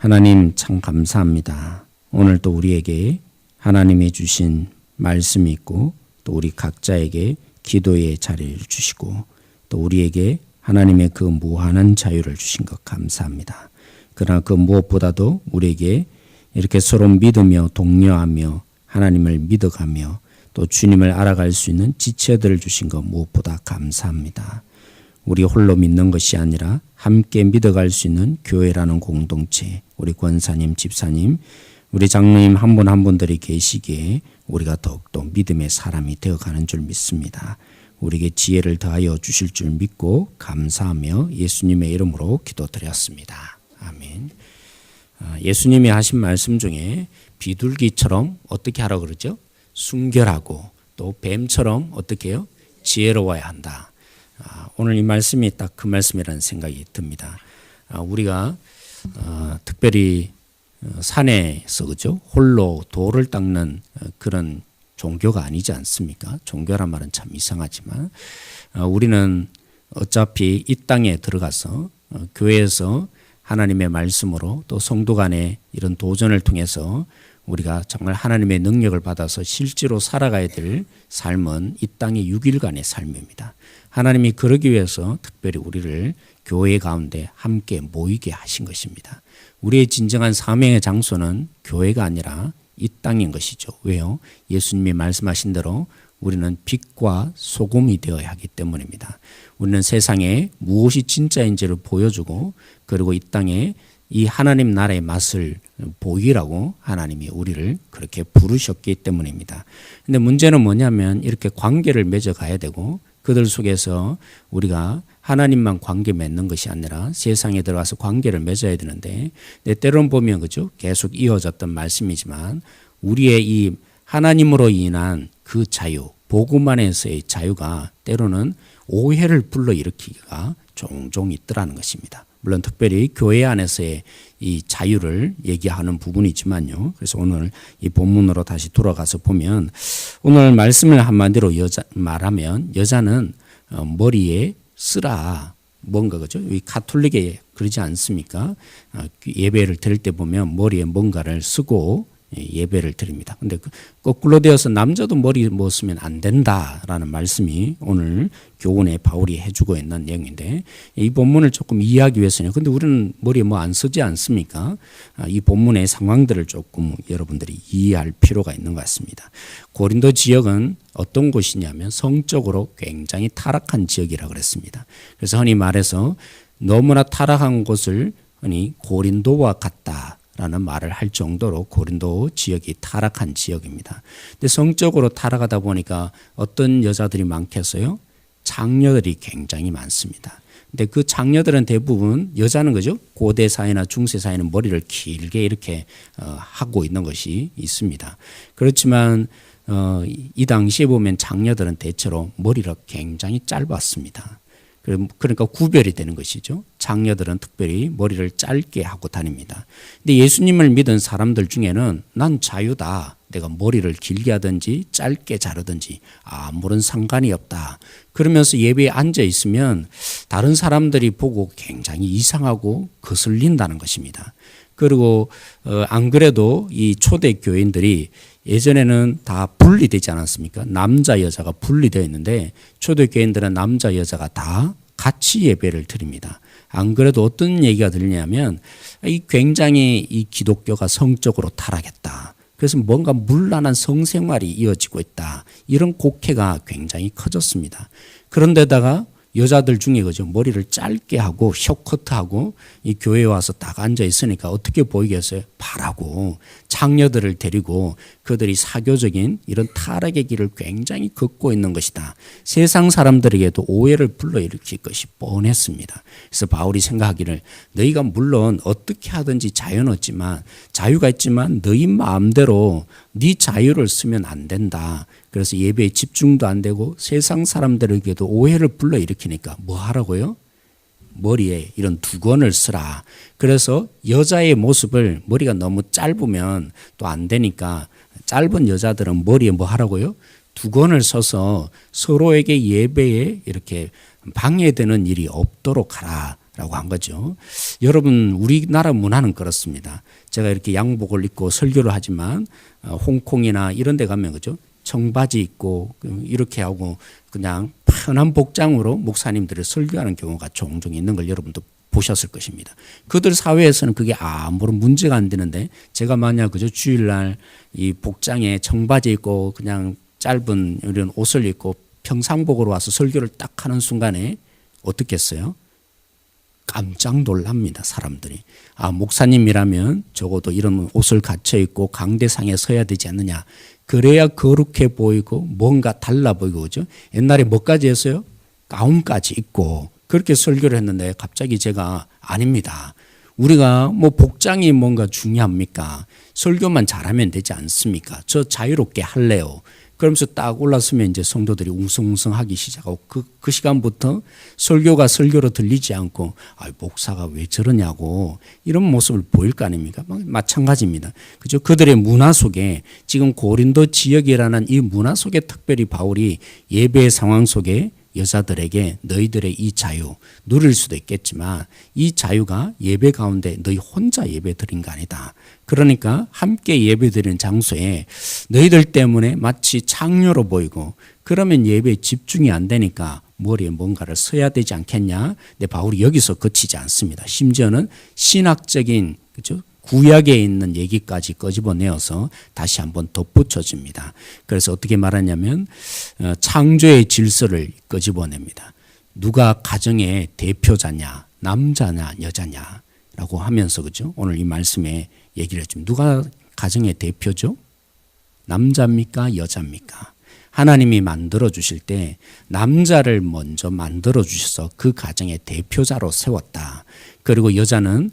하나님 참 감사합니다. 오늘 또 우리에게 하나님이 주신 말씀이 있고 또 우리 각자에게 기도의 자리를 주시고 또 우리에게 하나님의 그 무한한 자유를 주신 것 감사합니다. 그러나 그 무엇보다도 우리에게 이렇게 서로 믿으며 독려하며 하나님을 믿어가며 또 주님을 알아갈 수 있는 지체들을 주신 것 무엇보다 감사합니다. 우리 홀로 믿는 것이 아니라 함께 믿어갈 수 있는 교회라는 공동체, 우리 권사님, 집사님, 우리 장로님 한 분 한 분들이 계시기에 우리가 더욱더 믿음의 사람이 되어가는 줄 믿습니다. 우리에게 지혜를 더하여 주실 줄 믿고 감사하며 예수님의 이름으로 기도드렸습니다. 아멘. 예수님이 하신 말씀 중에 비둘기처럼 어떻게 하라고 그러죠? 순결하고 또 뱀처럼 어떻게 해요? 지혜로워야 한다. 오늘 이 말씀이 딱 그 말씀이라는 생각이 듭니다. 우리가 특별히 산에서 그죠? 홀로 돌을 닦는 그런 종교가 아니지 않습니까? 종교란 말은 참 이상하지만 우리는 어차피 이 땅에 들어가서 교회에서 하나님의 말씀으로 또 성도 간의 이런 도전을 통해서 우리가 정말 하나님의 능력을 받아서 실제로 살아가야 될 삶은 이 땅의 6일간의 삶입니다. 하나님이 그러기 위해서 특별히 우리를 교회 가운데 함께 모이게 하신 것입니다. 우리의 진정한 사명의 장소는 교회가 아니라 이 땅인 것이죠. 왜요? 예수님이 말씀하신 대로 우리는 빛과 소금이 되어야 하기 때문입니다. 우리는 세상에 무엇이 진짜인지를 보여주고 그리고 이 땅에 이 하나님 나라의 맛을 보이라고 하나님이 우리를 그렇게 부르셨기 때문입니다. 근데 문제는 뭐냐면 이렇게 관계를 맺어가야 되고 그들 속에서 우리가 하나님만 관계 맺는 것이 아니라 세상에 들어가서 관계를 맺어야 되는데 때로는 보면 그죠? 계속 이어졌던 말씀이지만 우리의 이 하나님으로 인한 그 자유, 복음 안에서의 자유가 때로는 오해를 불러일으키기가 종종 있더라는 것입니다. 물론 특별히 교회 안에서의 이 자유를 얘기하는 부분이지만요. 그래서 오늘 이 본문으로 다시 돌아가서 보면 오늘 말씀을 한마디로 말하면 여자는 머리에 쓰라 뭔가 그죠? 이 가톨릭에 그러지 않습니까? 예배를 드릴 때 보면 머리에 뭔가를 쓰고 예배를 드립니다. 근데 거꾸로 되어서 남자도 머리 뭐 쓰면 안 된다라는 말씀이 오늘 교훈에 바울이 해주고 있는 내용인데 이 본문을 조금 이해하기 위해서는 근데 우리는 머리에 뭐 안 쓰지 않습니까? 이 본문의 상황들을 조금 여러분들이 이해할 필요가 있는 것 같습니다. 고린도 지역은 어떤 곳이냐면 성적으로 굉장히 타락한 지역이라고 그랬습니다. 그래서 흔히 말해서 너무나 타락한 곳을 흔히 고린도와 같다 라는 말을 할 정도로 고린도 지역이 타락한 지역입니다. 근데 성적으로 타락하다 보니까 어떤 여자들이 많겠어요? 장녀들이 굉장히 많습니다. 근데 그 장녀들은 대부분 여자는 그죠? 고대 사회나 중세 사회는 머리를 길게 이렇게 하고 있는 것이 있습니다. 그렇지만 이 당시에 보면 장녀들은 대체로 머리가 굉장히 짧았습니다. 그러니까 구별이 되는 것이죠. 장녀들은 특별히 머리를 짧게 하고 다닙니다. 근데 예수님을 믿은 사람들 중에는 난 자유다. 내가 머리를 길게 하든지 짧게 자르든지 아무런 상관이 없다. 그러면서 예배에 앉아 있으면 다른 사람들이 보고 굉장히 이상하고 거슬린다는 것입니다. 그리고 안 그래도 이 초대 교인들이 예전에는 다 분리되지 않았습니까? 남자 여자가 분리되어 있는데 초대교인들은 남자 여자가 다 같이 예배를 드립니다. 안 그래도 어떤 얘기가 들리냐면 굉장히 이 기독교가 성적으로 타락했다. 그래서 뭔가 문란한 성생활이 이어지고 있다. 이런 곡해가 굉장히 커졌습니다. 그런데다가 여자들 중에 그죠 머리를 짧게 하고 숏커트하고 이 교회에 와서 딱 앉아 있으니까 어떻게 보이겠어요? 바라고 장녀들을 데리고 그들이 사교적인 이런 타락의 길을 굉장히 걷고 있는 것이다. 세상 사람들에게도 오해를 불러일으킬 것이 뻔했습니다. 그래서 바울이 생각하기를 너희가 물론 어떻게 하든지 자유는 없지만 자유가 있지만 너희 마음대로 네 자유를 쓰면 안 된다. 그래서 예배에 집중도 안 되고 세상 사람들에게도 오해를 불러일으키니까 뭐 하라고요? 머리에 이런 두건을 쓰라. 그래서 여자의 모습을 머리가 너무 짧으면 또 안 되니까 짧은 여자들은 머리에 뭐 하라고요? 두건을 써서 서로에게 예배에 이렇게 방해되는 일이 없도록 하라. 라고 한 거죠. 여러분, 우리나라 문화는 그렇습니다. 제가 이렇게 양복을 입고 설교를 하지만 홍콩이나 이런 데 가면 그죠? 청바지 입고 이렇게 하고 그냥 편한 복장으로 목사님들을 설교하는 경우가 종종 있는 걸 여러분도 보셨을 것입니다. 그들 사회에서는 그게 아무런 문제가 안 되는데 제가 만약 그저 주일날 이 복장에 청바지 입고 그냥 짧은 이런 옷을 입고 평상복으로 와서 설교를 딱 하는 순간에 어떻겠어요? 깜짝 놀랍니다. 사람들이. 아, 목사님이라면 적어도 이런 옷을 갖춰 입고 강대상에 서야 되지 않느냐. 그래야 거룩해 보이고 뭔가 달라 보이고 그죠? 옛날에 뭐까지 했어요? 가운까지 입고 그렇게 설교를 했는데 갑자기 제가 아닙니다. 우리가 뭐 복장이 뭔가 중요합니까? 설교만 잘하면 되지 않습니까? 저 자유롭게 할래요. 그러면서 딱 올라서면 이제 성도들이 웅성웅성 하기 시작하고 그 시간부터 설교가 설교로 들리지 않고 아, 목사가 왜 저러냐고 이런 모습을 보일 거 아닙니까? 마찬가지입니다. 그죠? 그들의 문화 속에 지금 고린도 지역이라는 이 문화 속에 특별히 바울이 예배의 상황 속에 여자들에게 너희들의 이 자유 누릴 수도 있겠지만 이 자유가 예배 가운데 너희 혼자 예배 드린 거 아니다. 그러니까 함께 예배 드리는 장소에 너희들 때문에 마치 창녀로 보이고 그러면 예배에 집중이 안 되니까 머리에 뭔가를 써야 되지 않겠냐. 근데 바울이 여기서 그치지 않습니다. 심지어는 신학적인 그죠? 구약에 있는 얘기까지 끄집어내어서 다시 한번 덧붙여줍니다. 그래서 어떻게 말하냐면 창조의 질서를 끄집어냅니다. 누가 가정의 대표자냐, 남자냐, 여자냐라고 하면서 그죠? 오늘 이 말씀에 얘기를 해줍니다. 누가 가정의 대표죠? 남자입니까? 여자입니까? 하나님이 만들어 주실 때 남자를 먼저 만들어 주셔서 그 가정의 대표자로 세웠다. 그리고 여자는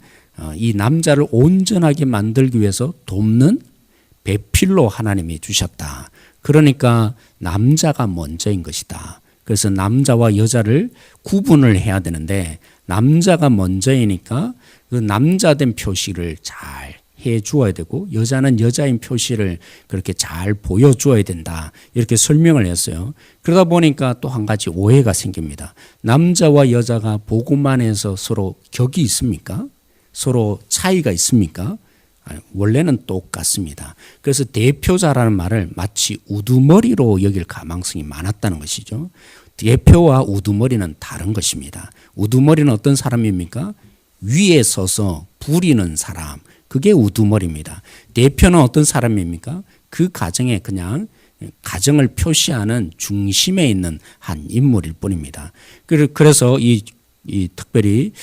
이 남자를 온전하게 만들기 위해서 돕는 배필로 하나님이 주셨다. 그러니까 남자가 먼저인 것이다. 그래서 남자와 여자를 구분을 해야 되는데 남자가 먼저이니까 그 남자된 표시를 잘 해 주어야 되고 여자는 여자인 표시를 그렇게 잘 보여주어야 된다. 이렇게 설명을 했어요. 그러다 보니까 또 한 가지 오해가 생깁니다. 남자와 여자가 복음 안에서 서로 격이 있습니까? 서로 차이가 있습니까? 원래는 똑같습니다. 그래서 대표자라는 말을 마치 우두머리로 여길 가망성이 많았다는 것이죠. 대표와 우두머리는 다른 것입니다. 우두머리는 어떤 사람입니까? 위에 서서 부리는 사람. 그게 우두머리입니다. 대표는 어떤 사람입니까? 그 가정에 그냥 가정을 표시하는 중심에 있는 한 인물일 뿐입니다. 그래서 이 특별히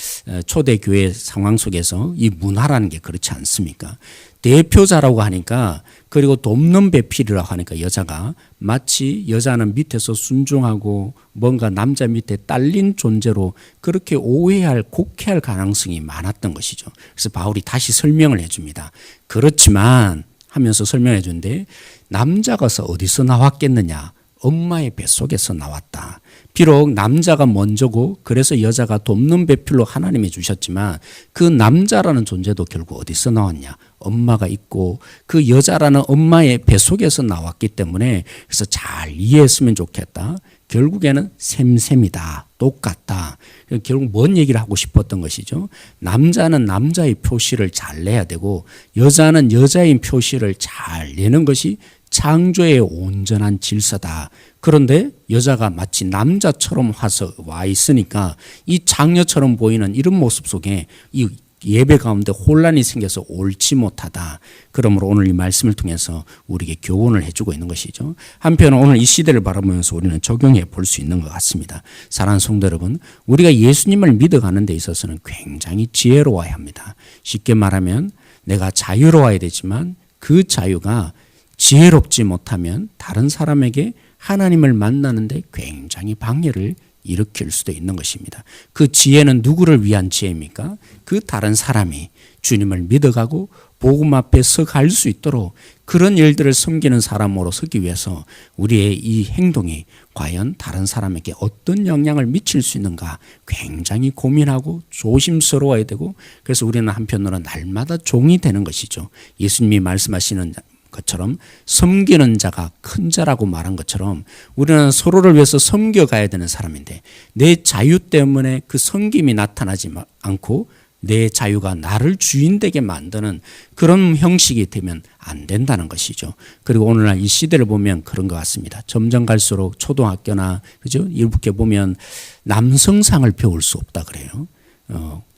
초대교회 상황 속에서 이 문화라는 게 그렇지 않습니까? 대표자라고 하니까 그리고 돕는 배필이라고 하니까 여자가 마치 여자는 밑에서 순종하고 뭔가 남자 밑에 딸린 존재로 그렇게 오해할 곡해할 가능성이 많았던 것이죠. 그래서 바울이 다시 설명을 해줍니다. 그렇지만 하면서 설명해 주는데 남자가서 어디서 나왔겠느냐? 엄마의 뱃속에서 나왔다. 비록 남자가 먼저고 그래서 여자가 돕는 배필로 하나님이 주셨지만 그 남자라는 존재도 결국 어디서 나왔냐? 엄마가 있고 그 여자라는 엄마의 뱃속에서 나왔기 때문에 그래서 잘 이해했으면 좋겠다. 결국에는 셈셈이다. 똑같다. 결국 뭔 얘기를 하고 싶었던 것이죠. 남자는 남자의 표시를 잘 내야 되고 여자는 여자의 표시를 잘 내는 것이 창조의 온전한 질서다. 그런데 여자가 마치 남자처럼 와 있으니까 이 장녀처럼 보이는 이런 모습 속에 이 예배 가운데 혼란이 생겨서 옳지 못하다. 그러므로 오늘 이 말씀을 통해서 우리에게 교훈을 해주고 있는 것이죠. 한편 오늘 이 시대를 바라보면서 우리는 적용해 볼 수 있는 것 같습니다. 사랑하는 성도 여러분, 우리가 예수님을 믿어가는 데 있어서는 굉장히 지혜로워야 합니다. 쉽게 말하면 내가 자유로워야 되지만 그 자유가 지혜롭지 못하면 다른 사람에게 하나님을 만나는데 굉장히 방해를 일으킬 수도 있는 것입니다. 그 지혜는 누구를 위한 지혜입니까? 그 다른 사람이 주님을 믿어가고 복음 앞에 서갈 수 있도록 그런 일들을 섬기는 사람으로 서기 위해서 우리의 이 행동이 과연 다른 사람에게 어떤 영향을 미칠 수 있는가 굉장히 고민하고 조심스러워야 되고 그래서 우리는 한편으로는 날마다 종이 되는 것이죠. 예수님이 말씀하시는 것처럼 섬기는 자가 큰 자라고 말한 것처럼 우리는 서로를 위해서 섬겨가야 되는 사람인데 내 자유 때문에 그 섬김이 나타나지 않고 내 자유가 나를 주인되게 만드는 그런 형식이 되면 안 된다는 것이죠. 그리고 오늘날 이 시대를 보면 그런 것 같습니다. 점점 갈수록 초등학교나 그죠? 이렇게 보면 남성상을 배울 수 없다 그래요.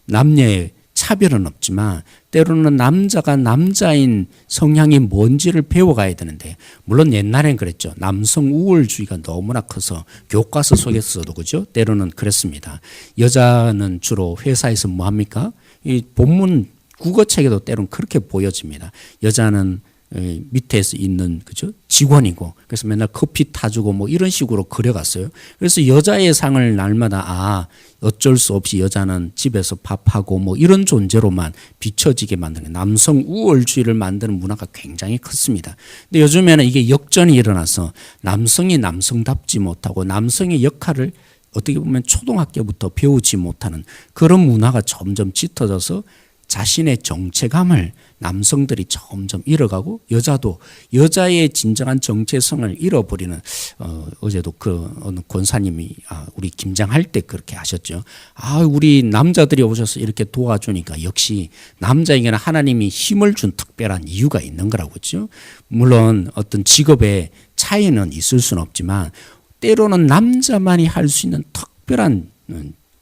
남녀의 차별은 없지만 때로는 남자가 남자인 성향이 뭔지를 배워가야 되는데 물론 옛날엔 그랬죠. 남성 우월주의가 너무나 커서 교과서 속에서도 그죠? 때로는 그랬습니다. 여자는 주로 회사에서 뭐 합니까? 이 본문 국어책에도 때로는 그렇게 보여집니다. 여자는 밑에서 있는 그죠 직원이고 그래서 맨날 커피 타주고 뭐 이런 식으로 그려갔어요. 그래서 여자의 상을 날마다 어쩔 수 없이 여자는 집에서 밥하고 뭐 이런 존재로만 비춰지게 만드는 남성 우월주의를 만드는 문화가 굉장히 컸습니다. 근데 요즘에는 이게 역전이 일어나서 남성이 남성답지 못하고 남성의 역할을 어떻게 보면 초등학교부터 배우지 못하는 그런 문화가 점점 짙어져서 자신의 정체감을 남성들이 점점 잃어가고 여자도 여자의 진정한 정체성을 잃어버리는 어제도 그 어느 권사님이 우리 김장할 때 그렇게 하셨죠. 우리 남자들이 오셔서 이렇게 도와주니까 역시 남자에게는 하나님이 힘을 준 특별한 이유가 있는 거라고 했죠. 물론 어떤 직업의 차이는 있을 수는 없지만 때로는 남자만이 할 수 있는 특별한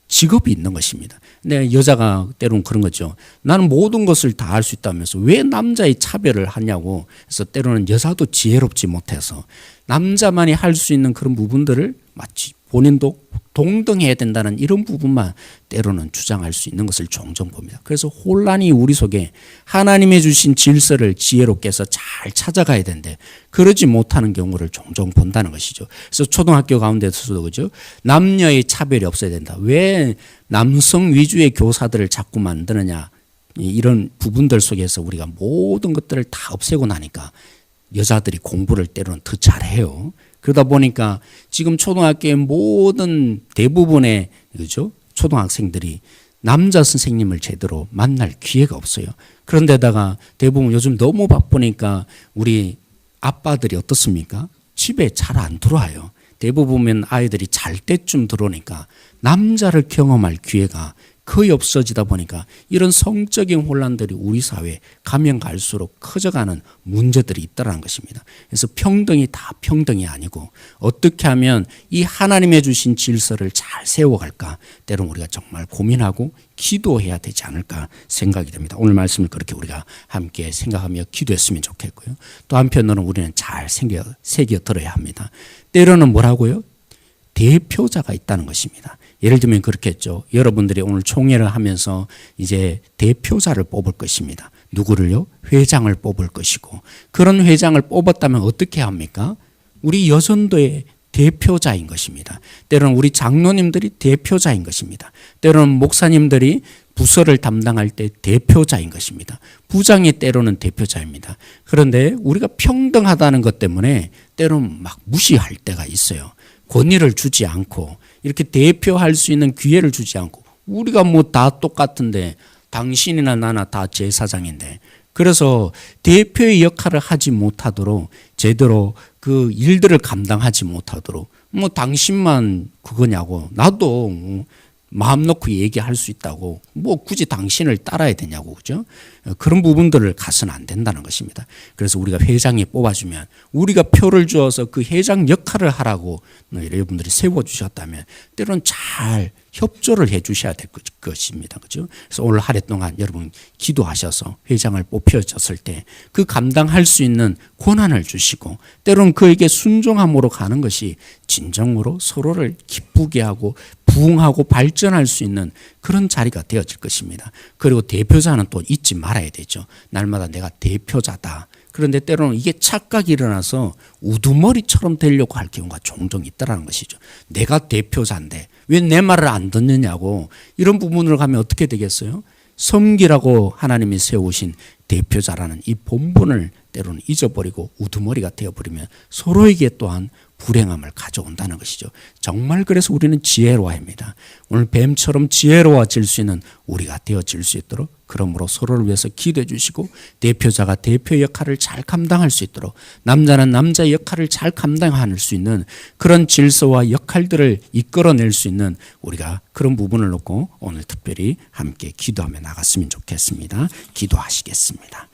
직업이 있는 것입니다. 근데 여자가 때로는 그런 거죠. 나는 모든 것을 다 할 수 있다면서 왜 남자의 차별을 하냐고. 그래서 때로는 여자도 지혜롭지 못해서 남자만이 할 수 있는 그런 부분들을 마치 본인도 동등해야 된다는 이런 부분만 때로는 주장할 수 있는 것을 종종 봅니다. 그래서 혼란이 우리 속에 하나님의 주신 질서를 지혜롭게 해서 잘 찾아가야 되는데 그러지 못하는 경우를 종종 본다는 것이죠. 그래서 초등학교 가운데서도 그죠? 남녀의 차별이 없어야 된다. 왜 남성 위주의 교사들을 자꾸 만드느냐. 이런 부분들 속에서 우리가 모든 것들을 다 없애고 나니까 여자들이 공부를 때로는 더 잘해요. 그러다 보니까 지금 초등학교의 모든 대부분의 그죠? 초등학생들이 남자 선생님을 제대로 만날 기회가 없어요. 그런데다가 대부분 요즘 너무 바쁘니까 우리 아빠들이 어떻습니까? 집에 잘 안 들어와요. 대부분 아이들이 잘 때쯤 들어오니까 남자를 경험할 기회가 거의 없어지다 보니까 이런 성적인 혼란들이 우리 사회에 가면 갈수록 커져가는 문제들이 있다는 것입니다. 그래서 평등이 다 평등이 아니고 어떻게 하면 이 하나님의 주신 질서를 잘 세워갈까 때로는 우리가 정말 고민하고 기도해야 되지 않을까 생각이 됩니다. 오늘 말씀을 그렇게 우리가 함께 생각하며 기도했으면 좋겠고요. 또 한편으로는 우리는 잘 새겨 들어야 합니다. 때로는 뭐라고요? 대표자가 있다는 것입니다. 예를 들면 그렇게 했죠. 여러분들이 오늘 총회를 하면서 이제 대표자를 뽑을 것입니다. 누구를요? 회장을 뽑을 것이고 그런 회장을 뽑았다면 어떻게 합니까? 우리 여전도의 대표자인 것입니다. 때로는 우리 장로님들이 대표자인 것입니다. 때로는 목사님들이 부서를 담당할 때 대표자인 것입니다. 부장이 때로는 대표자입니다. 그런데 우리가 평등하다는 것 때문에 때로는 막 무시할 때가 있어요. 권위를 주지 않고 이렇게 대표할 수 있는 기회를 주지 않고 우리가 뭐 다 똑같은데 당신이나 나나 다 제사장인데 그래서 대표의 역할을 하지 못하도록 제대로 그 일들을 감당하지 못하도록 뭐 당신만 그거냐고 나도 마음 놓고 얘기할 수 있다고 뭐 굳이 당신을 따라야 되냐고 그죠? 그런 부분들을 가서는 안 된다는 것입니다. 그래서 우리가 회장이 뽑아주면 우리가 표를 주어서 그 회장 역할을 하라고 여러분들이 세워주셨다면 때로는 잘 협조를 해 주셔야 될 것입니다. 그죠? 그래서 오늘 한 해 동안 여러분 기도하셔서 회장을 뽑혀졌을 때 그 감당할 수 있는 권한을 주시고 때로는 그에게 순종함으로 가는 것이 진정으로 서로를 기쁘게 하고 부흥하고 발전할 수 있는 그런 자리가 되어질 것입니다. 그리고 대표자는 또 잊지 말아야 되죠. 날마다 내가 대표자다. 그런데 때로는 이게 착각이 일어나서 우두머리처럼 되려고 할 경우가 종종 있다는 것이죠. 내가 대표자인데 왜 내 말을 안 듣느냐고 이런 부분으로 가면 어떻게 되겠어요? 섬기라고 하나님이 세우신 대표자라는 이 본분을 때로는 잊어버리고 우두머리가 되어버리면 서로에게 또한 불행함을 가져온다는 것이죠. 정말 그래서 우리는 지혜로워야 합니다. 오늘 뱀처럼 지혜로워질 수 있는 우리가 되어질 수 있도록, 그러므로 서로를 위해서 기도해 주시고, 대표자가 대표 역할을 잘 감당할 수 있도록, 남자는 남자의 역할을 잘 감당할 수 있는 그런 질서와 역할들을 이끌어낼 수 있는 우리가 그런 부분을 놓고 오늘 특별히 함께 기도하며 나갔으면 좋겠습니다. 기도하시겠습니다.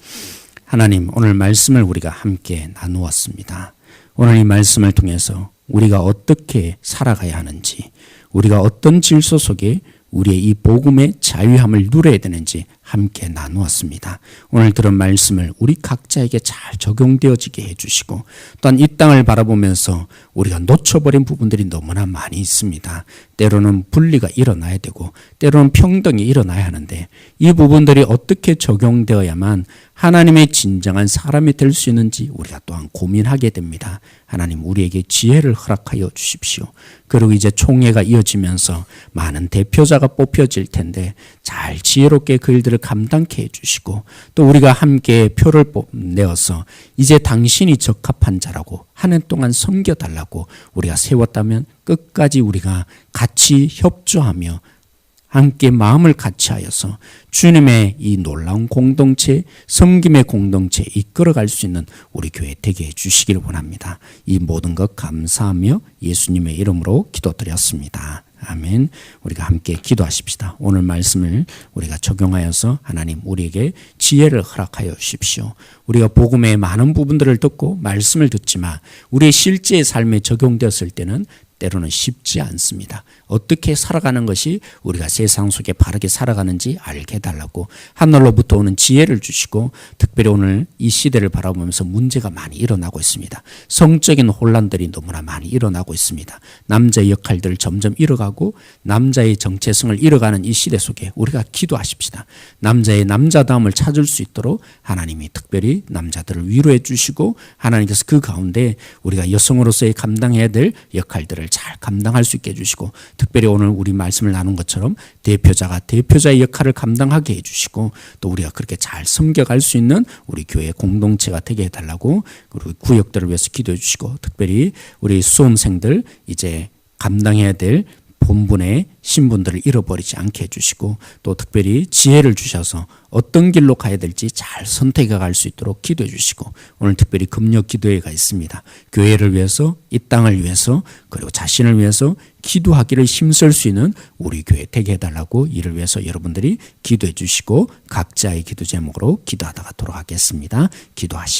하나님, 오늘 말씀을 우리가 함께 나누었습니다. 오늘 이 말씀을 통해서 우리가 어떻게 살아가야 하는지, 우리가 어떤 질서 속에 우리의 이 복음의 자유함을 누려야 되는지 함께 나누었습니다. 오늘 들은 말씀을 우리 각자에게 잘 적용되어지게 해주시고, 또한 이 땅을 바라보면서 우리가 놓쳐버린 부분들이 너무나 많이 있습니다. 때로는 분리가 일어나야 되고 때로는 평등이 일어나야 하는데, 이 부분들이 어떻게 적용되어야만 하나님의 진정한 사람이 될 수 있는지 우리가 또한 고민하게 됩니다. 하나님, 우리에게 지혜를 허락하여 주십시오. 그리고 이제 총회가 이어지면서 많은 대표자가 뽑혀질 텐데 잘 지혜롭게 그 일들을 감당케 해주시고, 또 우리가 함께 표를 내어서 이제 당신이 적합한 자라고 한 해 동안 섬겨달라고 우리가 세웠다면 끝까지 우리가 같이 협조하며 함께 마음을 같이하여서 주님의 이 놀라운 공동체, 섬김의 공동체에 이끌어갈 수 있는 우리 교회 되게 해주시기를 원합니다. 이 모든 것 감사하며 예수님의 이름으로 기도드렸습니다. 아멘. 우리가 함께 기도하십시다. 오늘 말씀을 우리가 적용하여서 하나님 우리에게 지혜를 허락하여 주십시오. 우리가 복음의 많은 부분들을 듣고 말씀을 듣지만 우리의 실제 삶에 적용되었을 때는 때로는 쉽지 않습니다. 어떻게 살아가는 것이 우리가 세상 속에 바르게 살아가는지 알게 해달라고 하늘로부터 오는 지혜를 주시고, 특별히 오늘 이 시대를 바라보면서 문제가 많이 일어나고 있습니다. 성적인 혼란들이 너무나 많이 일어나고 있습니다. 남자의 역할들을 점점 잃어가고 남자의 정체성을 잃어가는 이 시대 속에 우리가 기도하십시다. 남자의 남자다움을 찾을 수 있도록 하나님이 특별히 남자들을 위로해 주시고, 하나님께서 그 가운데 우리가 여성으로서의 감당해야 될 역할들을 잘 감당할 수 있게 해주시고, 특별히 오늘 우리 말씀을 나눈 것처럼 대표자가 대표자의 역할을 감당하게 해주시고, 또 우리가 그렇게 잘 섬겨갈 수 있는 우리 교회 공동체가 되게 해달라고, 그리고 구역들을 위해서 기도해 주시고, 특별히 우리 수험생들 이제 감당해야 될 본분의 신분들을 잃어버리지 않게 해주시고, 또 특별히 지혜를 주셔서 어떤 길로 가야 될지 잘 선택해 갈 수 있도록 기도해 주시고, 오늘 특별히 금요 기도회가 있습니다. 교회를 위해서, 이 땅을 위해서, 그리고 자신을 위해서 기도하기를 힘쓸 수 있는 우리 교회 되게 해달라고 이를 위해서 여러분들이 기도해 주시고, 각자의 기도 제목으로 기도하다가 돌아가겠습니다. 기도하시